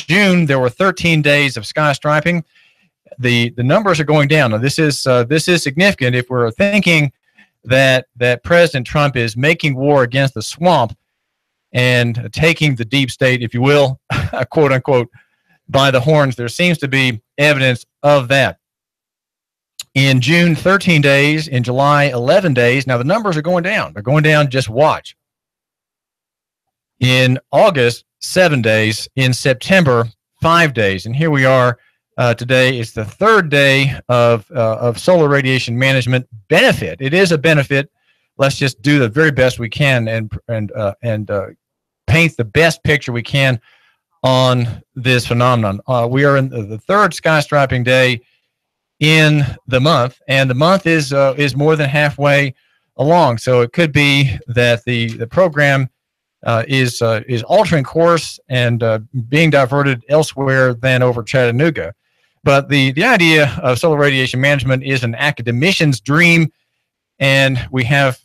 June, there were 13 days of sky striping. The numbers are going down. Now, this is significant if we're thinking that President Trump is making war against the swamp and taking the deep state, if you will, quote unquote, by the horns. There seems to be evidence of that. In June, 13 days. In July, 11 days. Now, the numbers are going down. They're going down. Just watch. In August, 7 days. In September, 5 days. And here we are today. It's the third day of solar radiation management benefit. It is a benefit. Let's just do the very best we can and paint the best picture we can on this phenomenon. We are in the third sky striping day in the month, and the month is more than halfway along. So it could be that the program is altering course and being diverted elsewhere than over Chattanooga. But the idea of solar radiation management is an academician's dream, and we have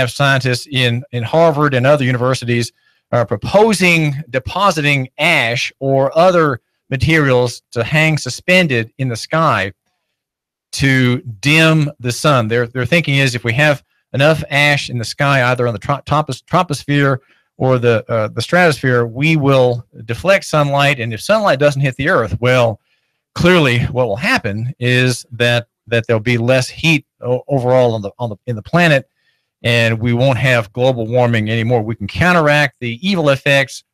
scientists in Harvard and other universities proposing depositing ash or other materials to hang suspended in the sky to dim the sun. Their thinking is if we have enough ash in the sky, either on the troposphere or the stratosphere, we will deflect sunlight. And if sunlight doesn't hit the Earth, well, clearly what will happen is that there'll be less heat overall in the planet, and we won't have global warming anymore. We can counteract the evil effects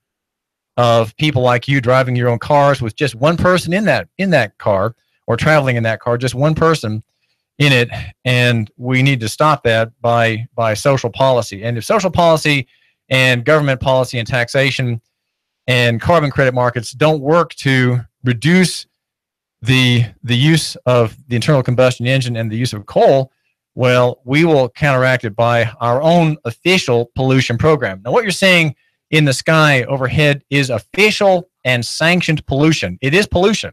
of people like you driving your own cars with just one person in that car, or traveling in that car, just one person in it, and we need to stop that by social policy. And if social policy and government policy and taxation and carbon credit markets don't work to reduce the use of the internal combustion engine and the use of coal, well, we will counteract it by our own official pollution program. Now, what you're seeing in the sky overhead is official and sanctioned pollution. It is pollution.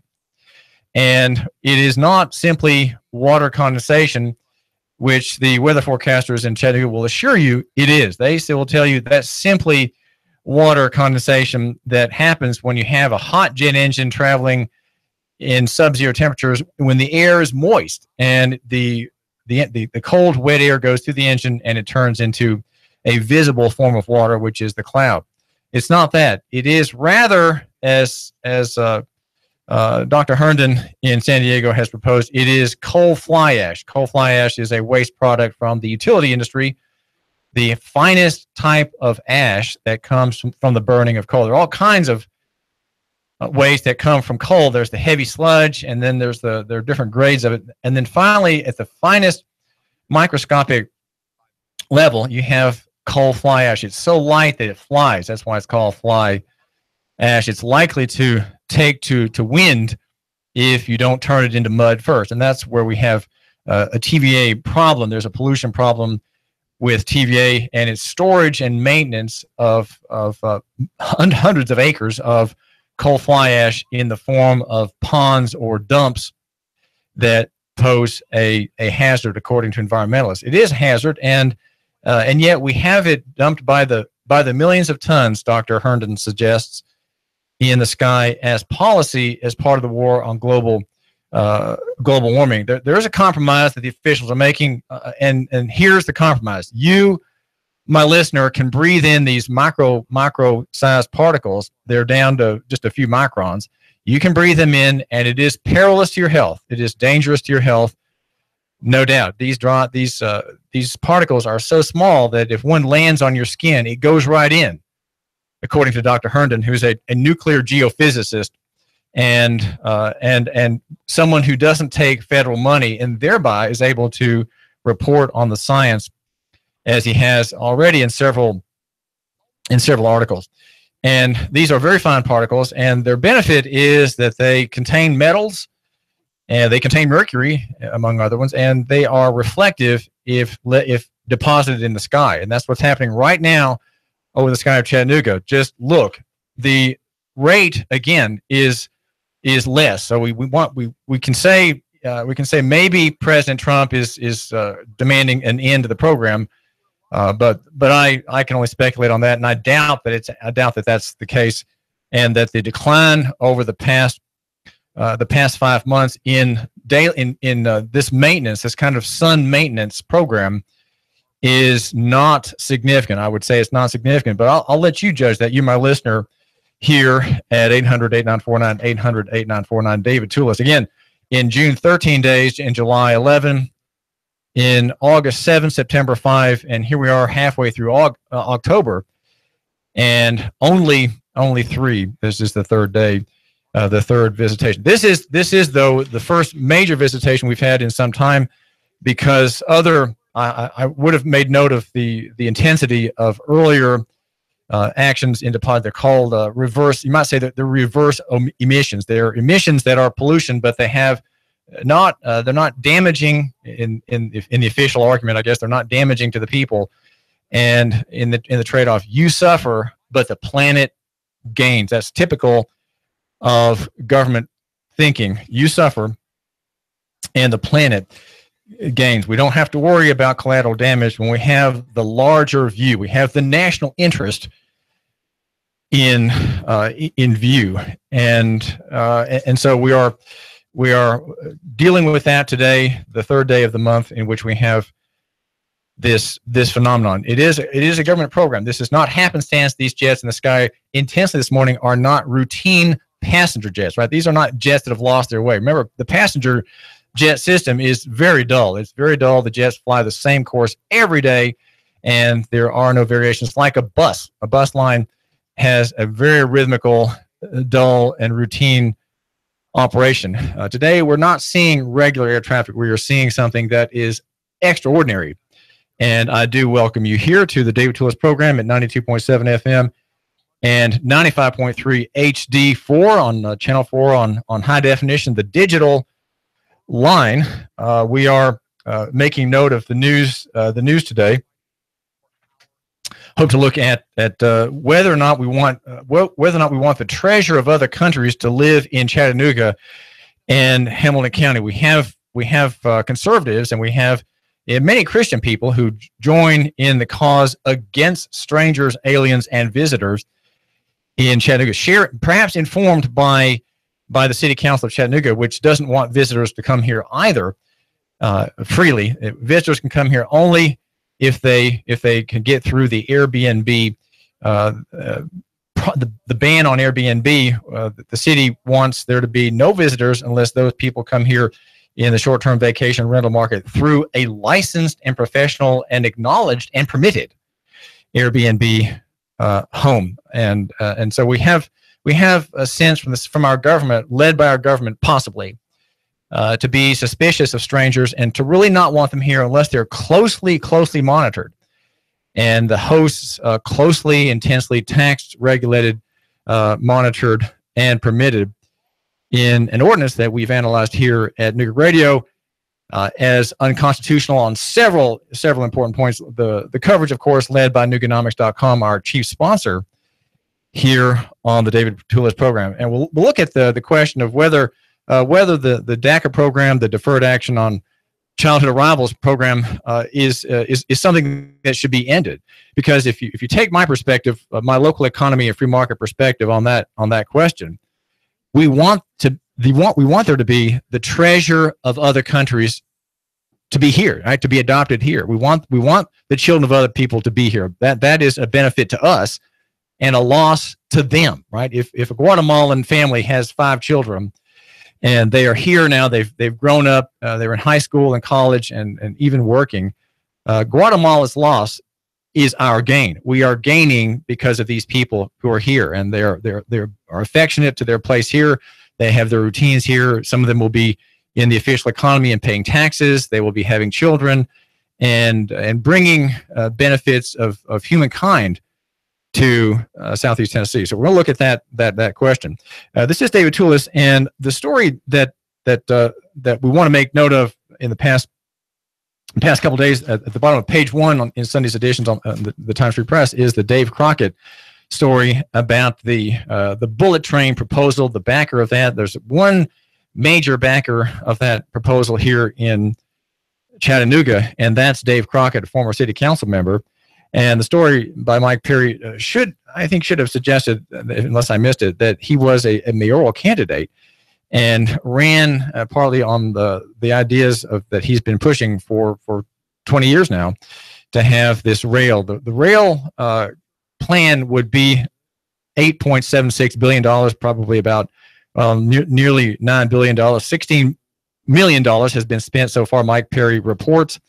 And it is not simply water condensation, which the weather forecasters in Chattanooga will assure you it is. They will tell you that's simply water condensation that happens when you have a hot jet engine traveling in sub-zero temperatures when the air is moist, and the cold, wet air goes through the engine and it turns into a visible form of water, which is the cloud. It's not that. It is rather, as Dr. Herndon in San Diego has proposed, it is coal fly ash. Coal fly ash is a waste product from the utility industry, the finest type of ash that comes from the burning of coal. There are all kinds of waste that come from coal. There's the heavy sludge, and then there are different grades of it. And then finally, at the finest microscopic level, you have coal fly ash. It's so light that it flies. That's why it's called fly ash. It's likely to take to wind if you don't turn it into mud first. And that's where we have a TVA problem. There's a pollution problem with TVA and its storage and maintenance of hundreds of acres of coal fly ash in the form of ponds or dumps that pose a hazard according to environmentalists. It is a hazard, and yet we have it dumped by the millions of tons, Dr. Herndon suggests, in the sky as policy as part of the war on global warming. There is a compromise that the officials are making, and here's the compromise. You, my listener, can breathe in these micro-sized particles. They're down to just a few microns. You can breathe them in, and it is perilous to your health. It is dangerous to your health, no doubt. These particles are so small that if one lands on your skin, it goes right in, according to Dr. Herndon, who's a nuclear geophysicist and someone who doesn't take federal money, and thereby is able to report on the science as he has already in several articles. And these are very fine particles, and their benefit is that they contain metals, and they contain mercury, among other ones, and they are reflective if deposited in the sky. And that's what's happening right now over the sky of Chattanooga. Just look, the rate again is less. So we can say maybe President Trump is demanding an end to the program, but I can only speculate on that, and I doubt that that's the case. and that the decline over the past 5 months in this maintenance, this kind of sun maintenance program, is not significant. I would say it's not significant, but I'll let you judge that. You, my listener, here at 800-8949, 800-8949. David Tulis. Again, in June, 13 days, in July, 11, in August, 7, September, 5, and here we are halfway through October, and only 3. This is the third day, the third visitation. This is though the first major visitation we've had in some time, because I would have made note of the intensity of earlier actions in deposit. They're called reverse. You might say that they're reverse emissions. They're emissions that are pollution, but they have they're not damaging in the official argument. I guess they're not damaging to the people. And in the trade-off, you suffer, but the planet gains. That's typical of government thinking. You suffer, and the planet gains. We don't have to worry about collateral damage when we have the larger view. We have the national interest in view, and so we are dealing with that today, the third day of the month in which we have this phenomenon. It is a government program. This is not happenstance. These jets in the sky intensely this morning are not routine passenger jets, right? These are not jets that have lost their way. Remember, the passenger jet system is very dull. It's very dull. The jets fly the same course every day, and there are no variations. Like a bus. A bus line has a very rhythmical, dull, and routine operation. Today, we're not seeing regular air traffic. We are seeing something that is extraordinary. And I do welcome you here to the David Tulis program at 92.7 FM and 95.3 HD4 on Channel 4 on high definition, the digital line. We are making note of the news today. Hope to look at whether or not we want the treasure of other countries to live in Chattanooga and Hamilton County. We have conservatives, and we have many Christian people who join in the cause against strangers, aliens, and visitors in Chattanooga. Perhaps informed by the City Council of Chattanooga, which doesn't want visitors to come here either freely. Visitors can come here only if they can get through the Airbnb, the ban on Airbnb. The city wants there to be no visitors unless those people come here in the short-term vacation rental market through a licensed and professional and acknowledged and permitted Airbnb home. And so we have a sense from our government, led by our government possibly, to be suspicious of strangers and to really not want them here unless they're closely monitored. And the hosts closely, intensely taxed, regulated, monitored, and permitted in an ordinance that we've analyzed here at Nooga Radio as unconstitutional on several important points. The coverage, of course, led by Nooganomics.com, our chief sponsor here on the David Tulis program. And we'll look at the question of whether the DACA program, the Deferred Action on Childhood Arrivals program, is something that should be ended. Because if you take my perspective, my local economy and free market perspective on that question, we want there to be the treasure of other countries to be here, right? To be adopted here. We want the children of other people to be here. That is a benefit to us and a loss to them, right? If a Guatemalan family has 5 children and they are here now, they've grown up, they're in high school and college and even working, Guatemala's loss is our gain. We are gaining because of these people who are here, and they are affectionate to their place here. They have their routines here. Some of them will be in the official economy and paying taxes. They will be having children and bringing benefits of humankind to Southeast Tennessee. So we're going to look at that question. This is David Tulis, and the story that we want to make note of in the past couple of days at the bottom of page 1 in Sunday's editions on the Times Free Press is the Dave Crockett story about the bullet train proposal. The backer of that, there's one major backer of that proposal here in Chattanooga, and that's Dave Crockett, a former city council member. And the story by Mike Perry should have suggested, unless I missed it, that he was a mayoral candidate and ran partly on the ideas that he's been pushing for 20 years now to have this rail. The rail plan would be $8.76 billion, probably about nearly $9 billion. $16 million has been spent so far, Mike Perry reports.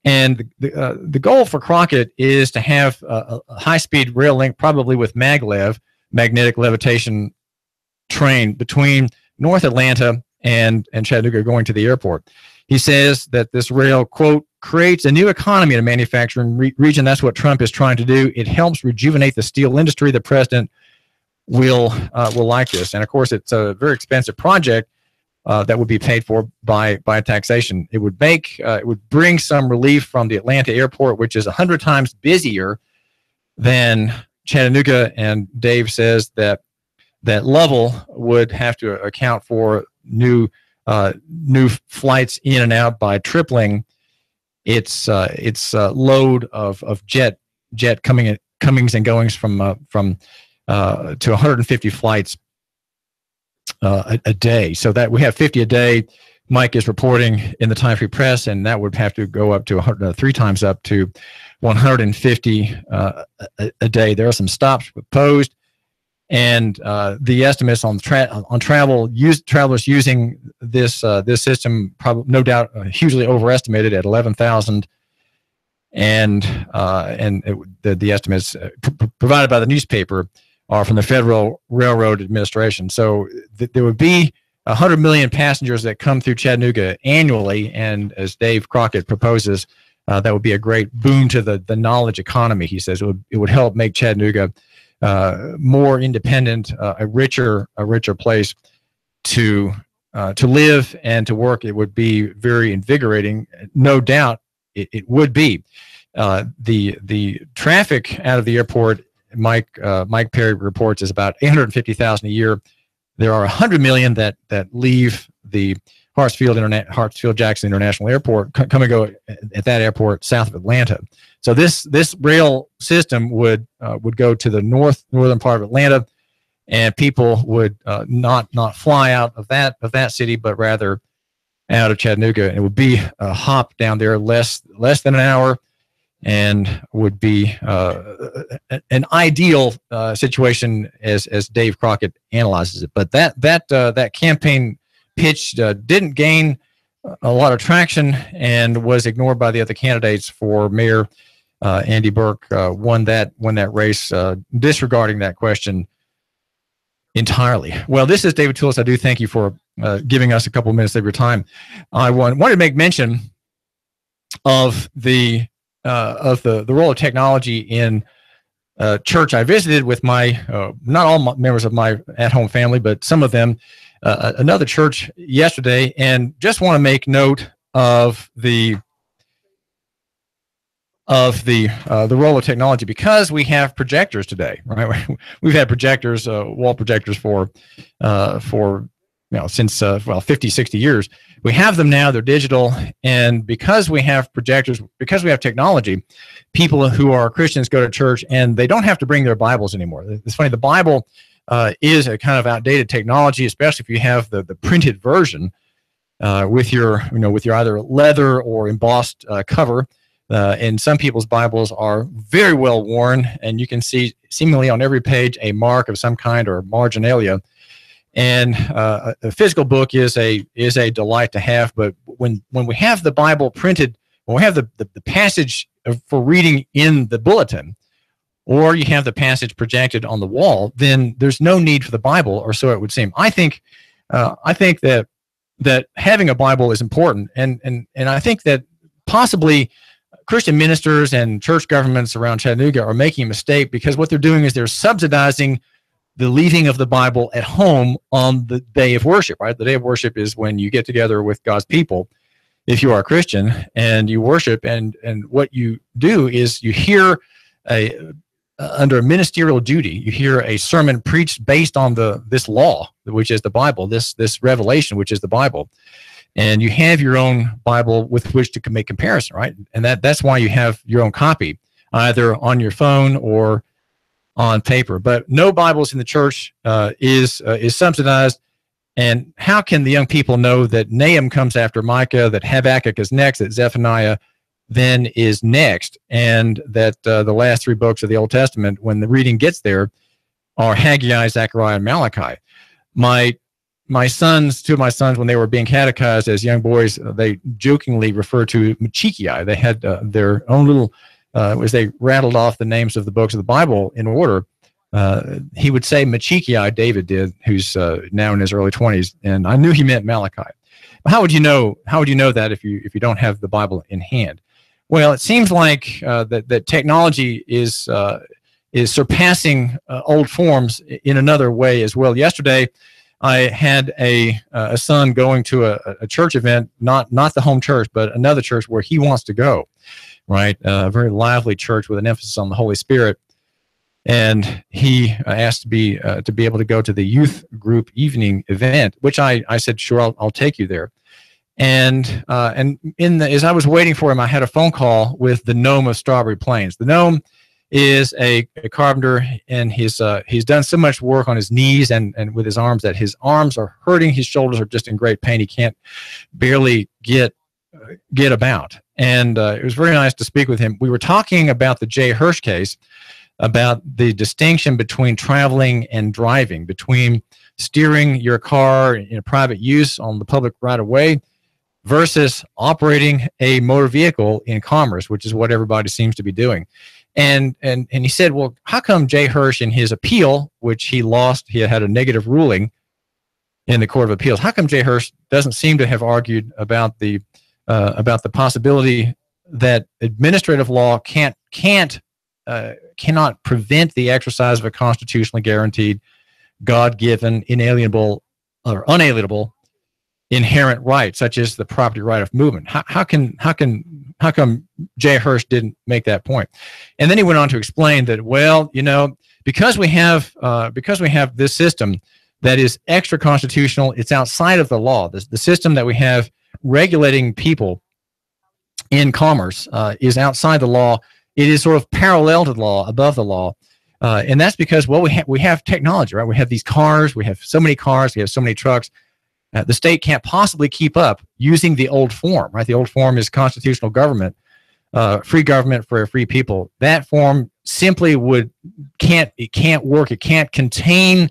And the goal for Crockett is to have a high-speed rail link, probably with maglev, magnetic levitation train, between North Atlanta and Chattanooga going to the airport. He says that this rail, quote, creates a new economy in a manufacturing region. That's what Trump is trying to do. It helps rejuvenate the steel industry. The president will like this. And, of course, it's a very expensive project that would be paid for by taxation. It would bring some relief from the Atlanta airport, which is 100 times busier than Chattanooga. And Dave says that Lovell would have to account for new flights in and out by tripling its load of jet comings and goings from to 150 flights a day. So that we have 50 a day. Mike is reporting in the Time Free Press, and that would have to go up to 100, 3 times up to 150 a day. There are some stops proposed, and the estimates on travelers using this system, probably no doubt hugely overestimated at 11,000. And the estimates provided by the newspaper are from the Federal Railroad Administration. So there would be 100 million passengers that come through Chattanooga annually, and as Dave Crockett proposes, that would be a great boon to the knowledge economy. He says it would help make Chattanooga more independent, a richer place to live and to work. It would be very invigorating. No doubt it would be. The traffic out of the airport, Mike Perry reports, is about 850,000 a year. There are 100 million that leave the Hartsfield-Jackson International Airport, come and go at that airport south of Atlanta. So this rail system would go to the northern part of Atlanta, and people would not fly out of that city, but rather out of Chattanooga. It would be a hop down there, less than an hour, and would be an ideal situation as Dave Crockett analyzes it. But that campaign pitch didn't gain a lot of traction and was ignored by the other candidates for mayor. Andy Burke won that race, disregarding that question entirely. Well, this is David Tulis. I do thank you for giving us a couple of minutes of your time. I wanted to make mention of the role of technology in church. I visited with my not all members of my at-home family, but some of them, another church yesterday, and just want to make note of the role of technology, because we have projectors today, right? We've had projectors, wall projectors for since 50, 60 years. We have them now. They're digital, and because we have projectors, because we have technology, people who are Christians go to church and they don't have to bring their Bibles anymore. It's funny. The Bible is a kind of outdated technology, especially if you have the printed version with your either leather or embossed cover. And some people's Bibles are very well worn, and you can see seemingly on every page a mark of some kind or marginalia. And a physical book is a delight to have, but when we have the Bible printed, when we have the passage for reading in the bulletin, or you have the passage projected on the wall, then there's no need for the Bible, or so it would seem. I think that having a Bible is important, and I think that possibly Christian ministers and church governments around Chattanooga are making a mistake, because what they're doing is they're subsidizing the leaving of the Bible at home on the day of worship, right? The day of worship is when you get together with God's people, if you are a Christian, and you worship, and what you do is you hear under a ministerial duty, you hear a sermon preached based on this law, which is the Bible, this revelation, which is the Bible. And you have your own Bible with which to make comparison, right? And that's why you have your own copy. either on your phone or on paper. But no Bibles in the church is subsidized. And how can the young people know that Nahum comes after Micah, that Habakkuk is next, that Zephaniah then is next, and that the last three books of the Old Testament, when the reading gets there, are Haggai, Zechariah, and Malachi? My sons, two of my sons, when they were being catechized as young boys, they jokingly referred to Machikii. They had their own little, as they rattled off the names of the books of the Bible in order, he would say Machikii, David did, who's now in his early 20s, and I knew he meant Malachi. How would you know that if you don't have the Bible in hand? Well, it seems like that technology is surpassing old forms in another way as well. Yesterday, I had a son going to a church event, not the home church, but another church where he wants to go, right? A very lively church with an emphasis on the Holy Spirit. And he asked to be able to go to the youth group evening event, which I said, sure, I'll take you there. And as I was waiting for him, I had a phone call with the gnome of Strawberry Plains. The gnome is a carpenter, and he's done so much work on his knees and with his arms that his arms are hurting. His shoulders are just in great pain. He can't barely get about. And it was very nice to speak with him. We were talking about the Jay Hirsch case, about the distinction between traveling and driving, between steering your car in a private use on the public right-of-way versus operating a motor vehicle in commerce, which is what everybody seems to be doing. And he said, well, how come Jay Hirsch in his appeal, which he lost, he had a negative ruling in the Court of Appeals, how come Jay Hirsch doesn't seem to have argued about the possibility that administrative law cannot prevent the exercise of a constitutionally guaranteed, God-given, inalienable or unalienable inherent right, such as the property right of movement? How come Jay Hirsch didn't make that point? And then he went on to explain that, well, because we have this system that is extra constitutional, it's outside of the law. The system that we have regulating people in commerce is outside the law. It is sort of parallel to the law, above the law. And that's because, well, we have technology, right? We have these cars, we have so many cars, we have so many trucks. The state can't possibly keep up using the old form, right? The old form is constitutional government, free government for free people. That form simply can't work. It can't contain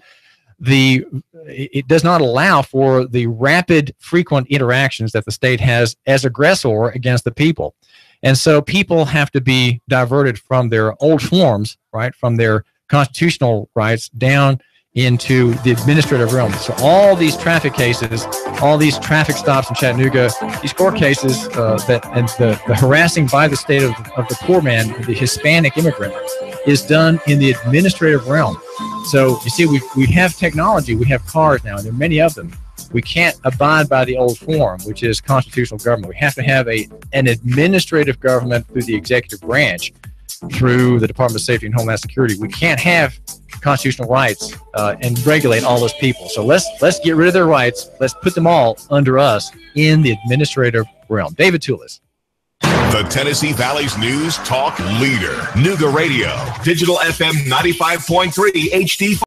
it does not allow for the rapid, frequent interactions that the state has as aggressor against the people. And so people have to be diverted from their old forms, right, from their constitutional rights down into the administrative realm. So all these traffic cases, all these traffic stops in Chattanooga, these court cases and the harassing by the state of the poor man, the Hispanic immigrant, is done in the administrative realm. So you see, we have technology, we have cars now, and there are many of them. We can't abide by the old form, which is constitutional government. We have to have an administrative government through the executive branch, through the Department of Safety and Homeland Security. We can't have constitutional rights and regulate all those people. So let's get rid of their rights. Let's put them all under us in the administrative realm. David Tulis. The Tennessee Valley's news talk leader, Nooga Radio, Digital FM 95.3 HD.